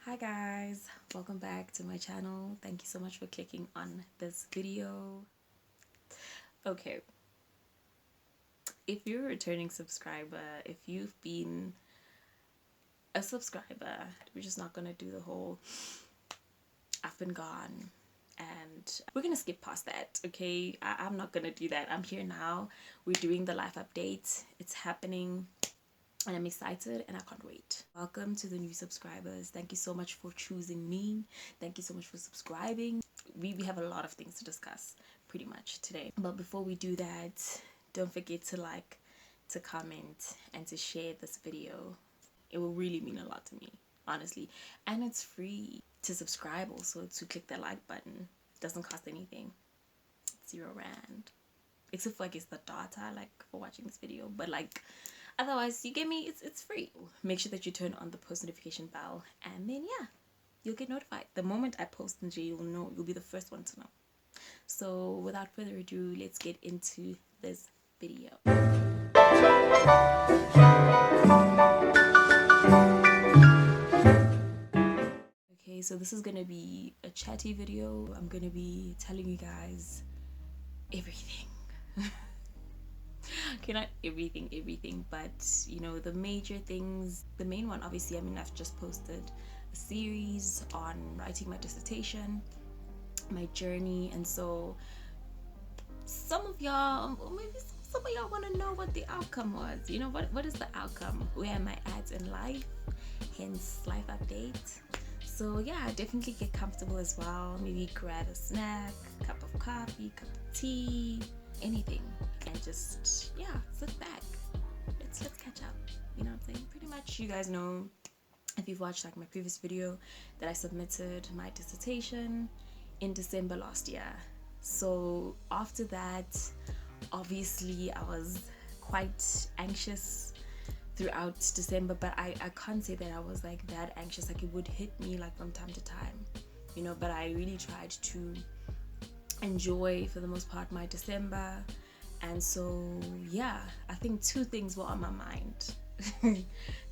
Hi guys, welcome back to my channel. Thank you so much for clicking on this video. Okay, if you're a returning subscriber, if you've been a subscriber, we're just not gonna do the whole I've been gone and we're gonna skip past that. Okay, I'm not gonna do that. I'm here now. We're doing the life update. It's happening and I'm excited and I can't wait. Welcome to the new subscribers. Thank you so much for choosing me. Thank you so much for subscribing. We have a lot of things to discuss pretty much today. But before we do that, don't forget to like, to comment, and to share this video. It will really mean a lot to me, honestly. And it's free to subscribe also, to click that like button. It doesn't cost anything. 0 rand. Except for I guess the data like for watching this video. But like otherwise you get me, it's free. Make sure that you turn on the post notification bell and then yeah, you'll get notified. The moment I post in J, you'll know, you'll be the first one to know. So without further ado, let's get into this video. Okay, so this is gonna be a chatty video. I'm gonna be telling you guys everything. Okay, not everything, but you know, the major things. The main one, obviously, I mean, I've just posted a series on writing my dissertation, my journey, and so some of y'all, or maybe some of y'all want to know what the outcome was. You know, what is the outcome? Where am I at in life? Hence, life update. So yeah, definitely get comfortable as well. Maybe grab a snack, cup of coffee, cup of tea, anything, and just yeah, sit back. Let's catch up. You know what I'm saying? Pretty much, you guys know, if you've watched like my previous video, that I submitted my dissertation in December last year. So after that, obviously I was quite anxious throughout December, but I can't say that I was like that anxious. Like it would hit me like from time to time, you know, but I really tried to enjoy for the most part my December. And so yeah, I think two things were on my mind.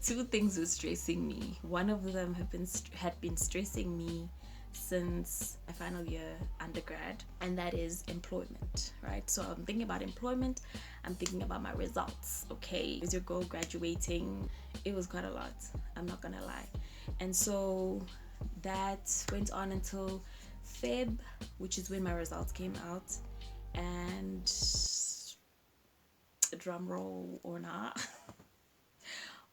Two things were stressing me. One of them had been stressing me since my final year undergrad, and that is employment, right? So I'm thinking about employment, I'm thinking about my results. Okay, as your girl graduating, it was quite a lot, I'm not gonna lie. And so that went on until Feb, which is when my results came out, and drum roll or not,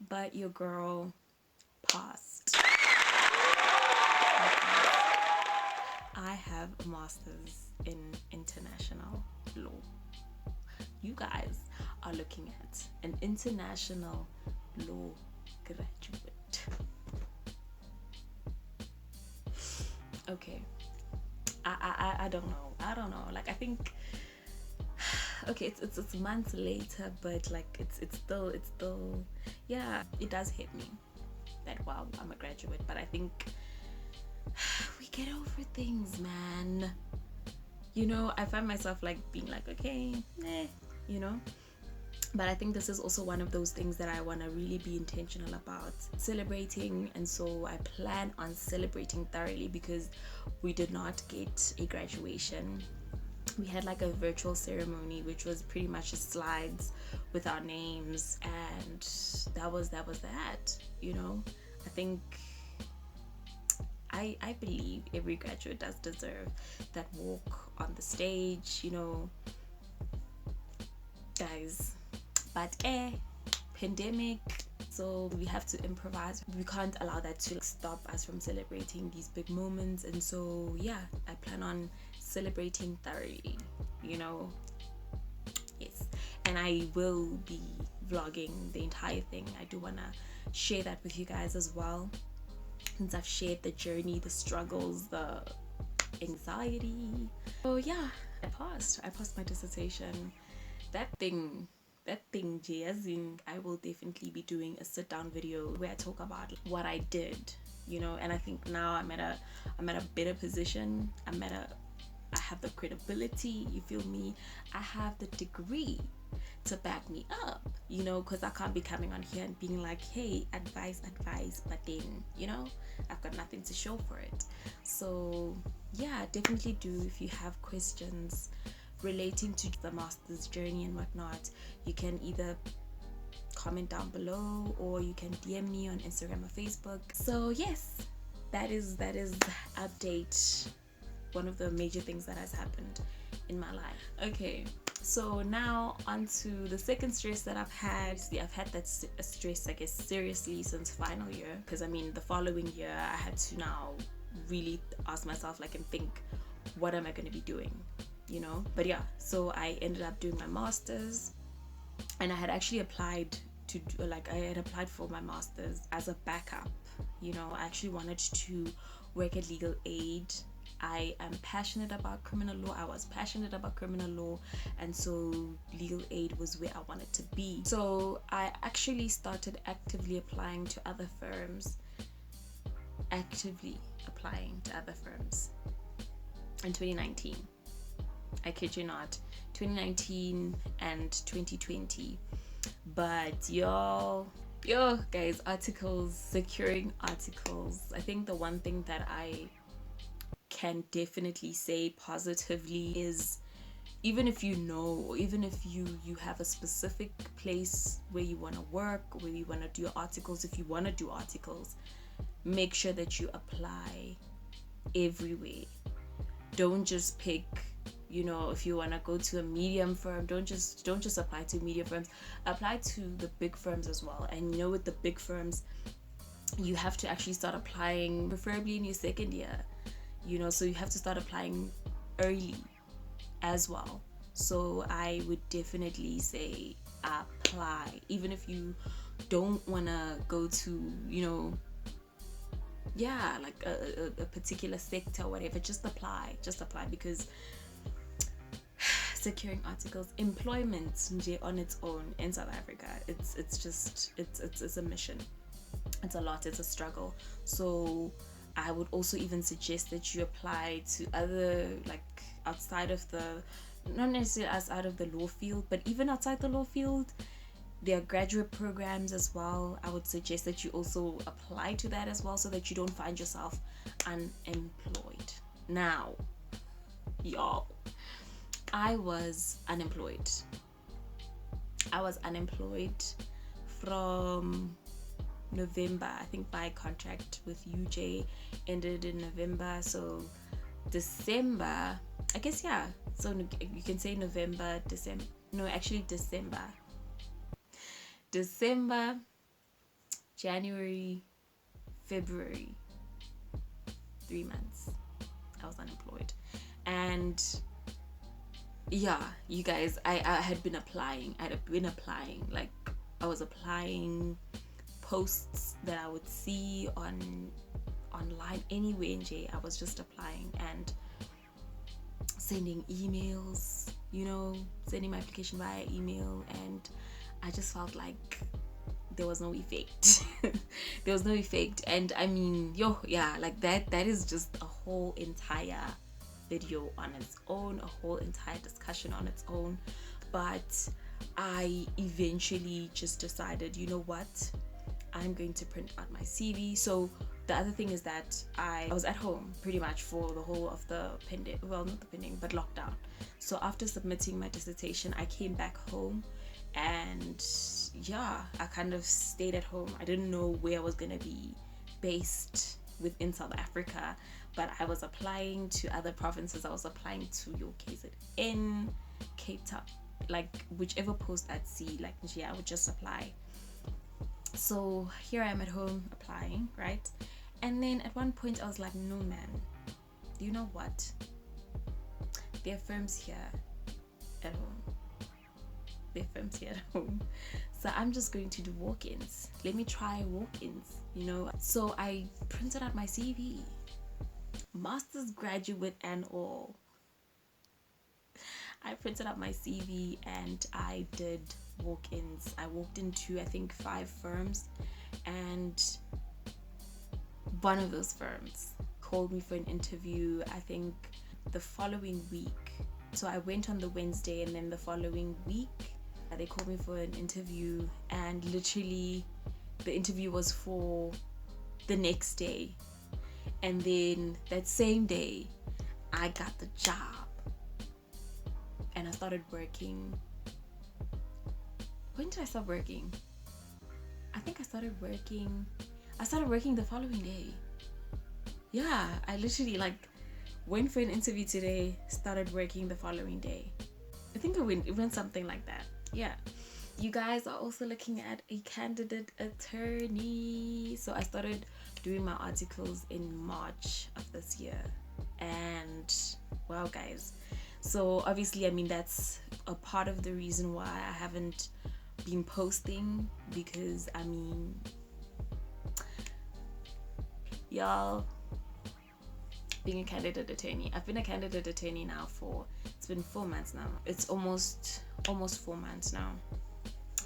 but your girl passed. I have a master's in international law. You guys are looking at an international law graduate. Okay, I don't know. Like I think, okay, it's months later, but like it's still yeah, it does hit me that wow, I'm a graduate, but I think we get over things, man. You know, I find myself like being like, okay, you know, but I think this is also one of those things that I want to really be intentional about celebrating. And so I plan on celebrating thoroughly, because we did not get a graduation. We had like a virtual ceremony, which was pretty much just slides with our names, and that was that, you know. I think I believe every graduate does deserve that walk on the stage, you know, guys. But pandemic, so we have to improvise. We can't allow that to stop us from celebrating these big moments. And so yeah, I plan on celebrating thoroughly, you know. Yes, and I will be vlogging the entire thing. I do want to share that with you guys as well, since I've shared the journey, the struggles, the anxiety. So yeah, I passed my dissertation. That thing, as in, I will definitely be doing a sit down video where I talk about what I did, you know. And I think now I'm at a better position. I have the credibility, you feel me? I have the degree to back me up, you know, because I can't be coming on here and being like, hey, advice, but then, you know, I've got nothing to show for it. So yeah, definitely do. If you have questions relating to the master's journey and whatnot, you can either comment down below or you can DM me on Instagram or Facebook. So yes, that is update, one of the major things that has happened in my life. Okay, so now on to the second stress that I've had. I've had that stress, I guess, seriously since final year, because I mean the following year I had to now really ask myself, like, and think, what am I going to be doing, you know? But yeah, so I ended up doing my master's, and I had actually applied to do, like, I had applied for my master's as a backup, you know. I actually wanted to work at legal aid. I am passionate about criminal law. I was passionate about criminal law, and so legal aid was where I wanted to be. So I actually started actively applying to other firms in 2019. I kid you not, 2019 and 2020. But yo guys, securing articles, I think the one thing that I can definitely say positively is, even if you know, or even if you have a specific place where you want to work, where you want to do articles, if you want to do articles, make sure that you apply everywhere. Don't just pick, you know, if you want to go to a medium firm, don't just apply to medium firms, apply to the big firms as well. And you know, with the big firms, you have to actually start applying preferably in your second year, you know, so you have to start applying early as well. So I would definitely say apply, even if you don't want to go to, you know, yeah, like a particular sector or whatever. Just apply, because securing articles, employment on its own in South Africa, it's a mission. It's a lot, it's a struggle. So I would also even suggest that you apply to other, like, outside of the, not necessarily outside of the law field, but even outside the law field, there are graduate programs as well. I would suggest that you also apply to that as well, so that you don't find yourself unemployed. Now, y'all, I was unemployed from November. I think my contract with UJ ended in November, so December, I guess, yeah, so you can say November, December, no, actually December, January, February, 3 months I was unemployed. And yeah, you guys, I had been applying, like, I was applying posts that I would see online anywhere in J. I was just applying and sending emails, you know, sending my application via email, and I just felt like there was no effect. And I mean, like that is just a whole entire video on its own, a whole entire discussion on its own. But I eventually just decided, you know what, I'm going to print out my CV. So the other thing is that I was at home pretty much for the whole of the pandemic, well, not the pandemic, but lockdown. So after submitting my dissertation, I came back home, and yeah, I kind of stayed at home. I didn't know where I was gonna be based within South Africa, but I was applying to other provinces. I was applying to your KZN, Cape Town, like whichever post I'd see, like, yeah, I would just apply. So here I am at home applying, right? And then at one point I was like, no man, you know what, there are firms here at home, so I'm just going to do walk-ins. Let me try walk-ins, you know. So I printed out my CV, master's graduate and all. I printed out my CV and I did walk-ins. I walked into, I think, 5 firms, and one of those firms called me for an interview, I think the following week. So I went on the Wednesday, and then the following week They called me for an interview, and literally the interview was for the next day. And then that same day, I got the job. And I started working. When did I start working? I think I started working the following day. Yeah, I literally went for an interview today, started working the following day. I think it went something like that. Yeah. You guys are also looking at a candidate attorney. So I started doing my articles in March of this year. And wow, guys. So obviously, I mean, that's a part of the reason why I haven't been posting, because I mean, y'all, being a candidate attorney, I've been a candidate attorney now it's been 4 months now. It's almost 4 months now.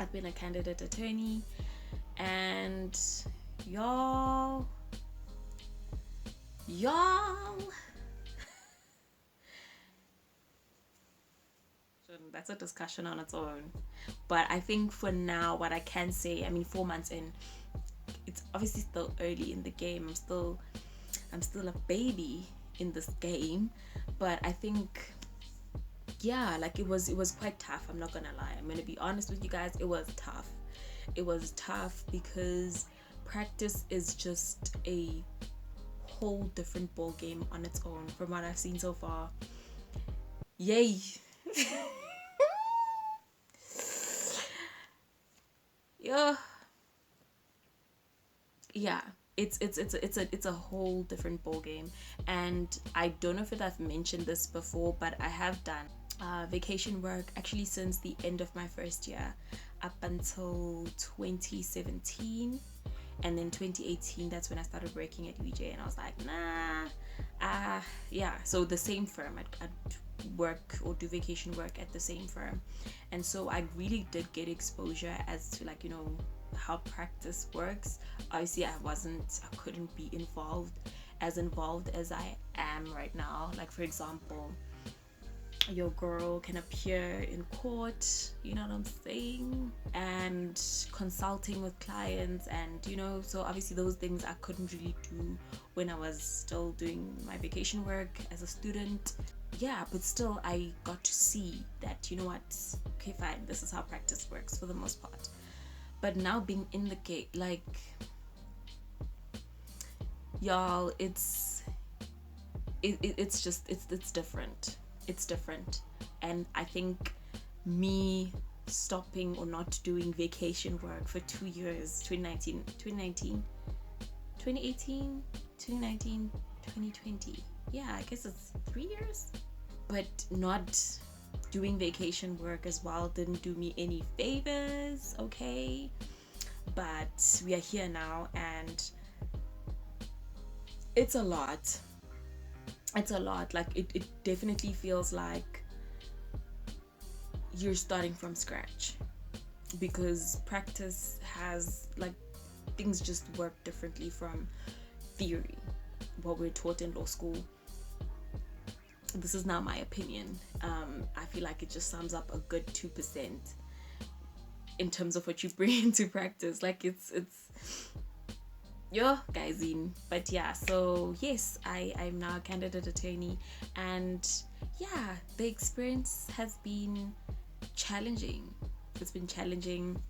I've been a candidate attorney, and y'all, that's a discussion on its own. But I think for now, what I can say, I mean, 4 months in, it's obviously still early in the game. I'm still a baby in this game, but I think, yeah, like it was quite tough. I'm not gonna lie. I'm gonna be honest with you guys. It was tough. It was tough because practice is just a whole different ball game on its own from what I've seen so far. Yay. Yeah, it's a whole different ball game. And I don't know if I've mentioned this before, but I have done vacation work actually since the end of my first year up until 2017. And then 2018, that's when I started working at UJ, and I was like, nah, yeah. So the same firm, I'd work or do vacation work at the same firm. And so I really did get exposure as to how practice works. Obviously, I couldn't be involved as I am right now. Like, for example, your girl can appear in court, you know what I'm saying, and consulting with clients, and so obviously those things I couldn't really do when I was still doing my vacation work as a student. Yeah, but still I got to see that, okay, fine, this is how practice works for the most part. But now being in the gate, y'all, it's different. It's different. And I think me stopping or not doing vacation work for 2 years, 2018, 2020, yeah, I guess it's 3 years, but not doing vacation work as well didn't do me any favors, okay? But we are here now, and it's a lot. It definitely feels like you're starting from scratch, because practice has things just work differently from theory, what we're taught in law school. This is not my opinion. I feel like it just sums up a good 2% in terms of what you bring into practice. It's yo guys in. But yeah, so yes, I'm now a candidate attorney, and yeah, the experience has been challenging. It's been challenging,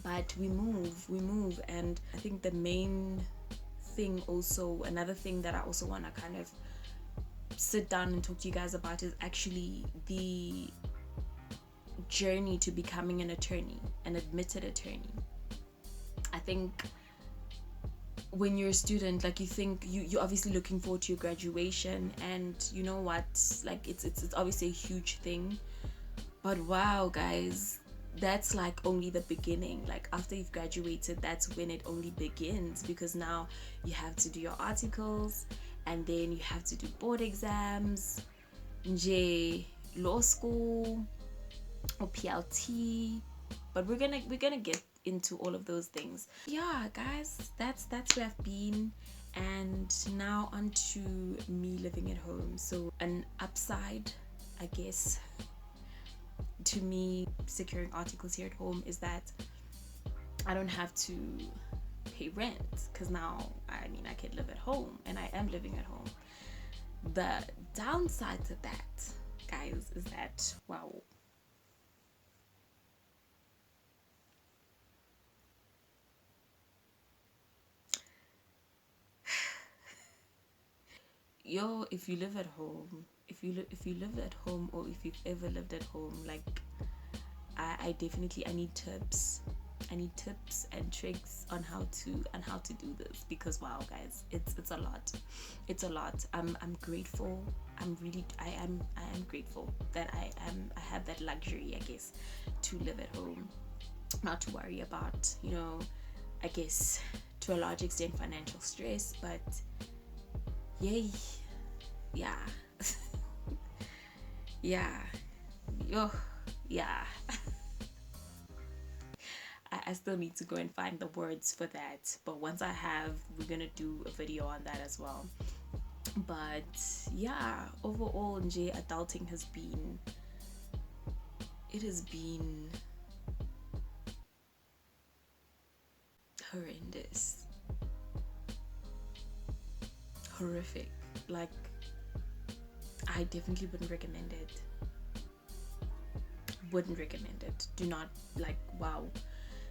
but we move. And I think the main thing, also another thing that I also want to kind of sit down and talk to you guys about, is actually the journey to becoming an attorney, an admitted attorney. I think when you're a student, you think you're obviously looking forward to your graduation, and you know what, it's obviously a huge thing. But wow, guys, that's only the beginning. After you've graduated, that's when it only begins, because now you have to do your articles, and then you have to do board exams, law school or PLT. But we're gonna get into all of those things. Yeah, guys, that's where I've been. And now on to me living at home. So an upside, I guess, to me, securing articles here at home is that I don't have to pay rent, because now I can live at home, and I am living at home. The downside to that, guys, is that, wow, if you live at home, if you live at home, or if you've ever lived at home, like, I definitely, I need tips and tricks on how to do this, because wow, guys, it's a lot. I'm grateful. I am grateful that I have that luxury, I guess, to live at home, not to worry about, I guess, to a large extent, financial stress. But yay, yeah. Yeah. Oh, yeah. I still need to go and find the words for that, but once I have, we're gonna do a video on that as well. But yeah, overall, Nje, adulting has been horrendous, horrific. Like, I definitely wouldn't recommend it. Do not, like, wow,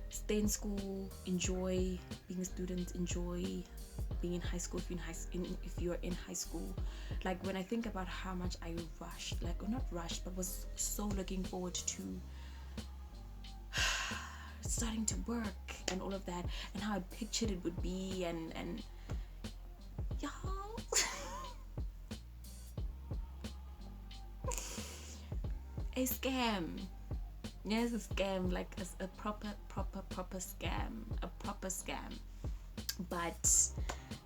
stay in school, enjoy being a student, enjoy being in high school if you're in high school. Like, when I think about how much I rushed, like, or not rushed, but was so looking forward to starting to work and all of that, and how I pictured it would be, and y'all, a scam. Yes, a scam, like a proper scam. But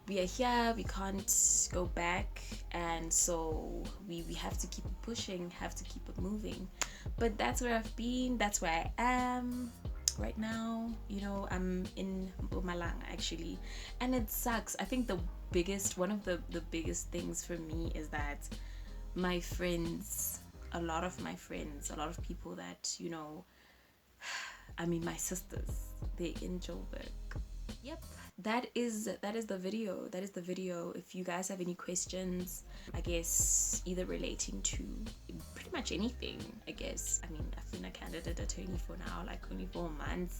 we are here, we can't go back, and so we have to keep it pushing, have to keep it moving. But that's where I've been, that's where I am right now. I'm in Mpumalanga, actually, and it sucks. I think one of the biggest things for me is that my friends, a lot of people that, my sisters, they're in Joburg. Yep, that is the video. If you guys have any questions, I guess, either relating to pretty much anything, I guess. I've been a candidate attorney for now, like, only 4 months,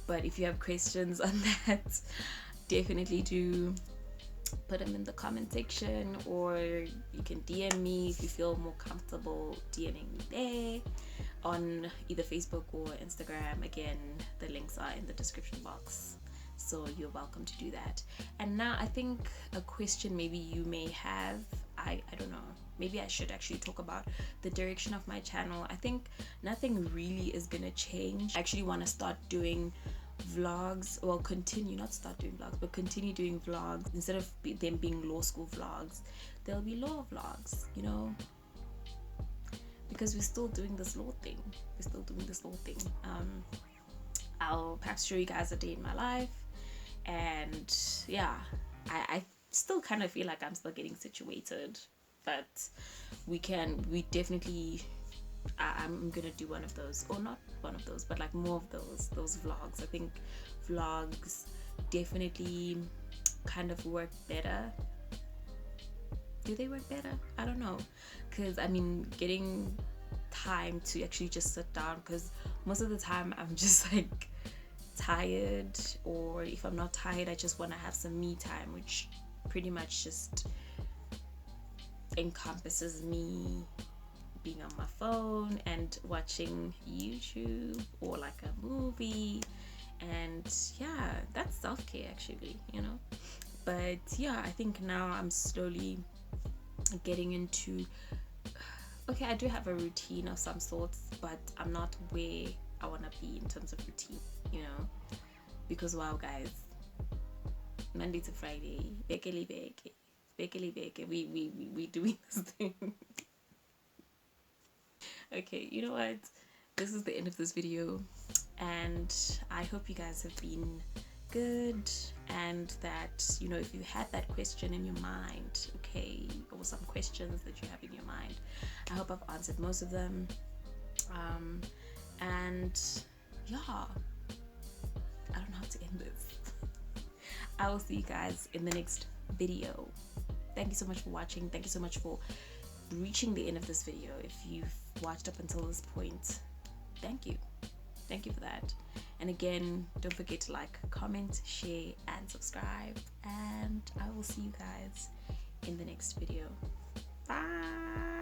but if you have questions on that, definitely do put them in the comment section, or you can DM me if you feel more comfortable DMing me there on either Facebook or Instagram. Again, the links are in the description box, so you're welcome to do that. And now, I think a question maybe you may have, I don't know, maybe I should actually talk about the direction of my channel. I think nothing really is gonna change. I actually want to start doing vlogs, well, continue doing vlogs. Instead of them being law school vlogs, there'll be law vlogs, because we're still doing this law thing. I'll perhaps show you guys a day in my life, and yeah, I still kind of feel like I'm still getting situated, but I'm gonna do one of those, or not one of those, but like more of those vlogs. I think vlogs definitely kind of work better. Do they work better? I don't know, because getting time to actually just sit down, because most of the time I'm just like tired, or if I'm not tired, I just want to have some me time, which pretty much just encompasses me being on my phone and watching YouTube or like a movie. And yeah, that's self-care, actually, but yeah, I think now I'm slowly getting into, okay, I do have a routine of some sorts, but I'm not where I want to be in terms of routine, because wow, guys, Monday to Friday, bekele, we doing this thing. Okay, you know what, this is the end of this video, and I hope you guys have been good, and that, if you had that question in your mind, okay, or some questions that you have in your mind, I hope I've answered most of them. And yeah, I don't know how to end this. I will see you guys in the next video. Thank you so much for watching. Thank you so much for reaching the end of this video. If you've watched up until this point, thank you. Thank you for that. And again, don't forget to like, comment, share, and subscribe. And I will see you guys in the next video. Bye.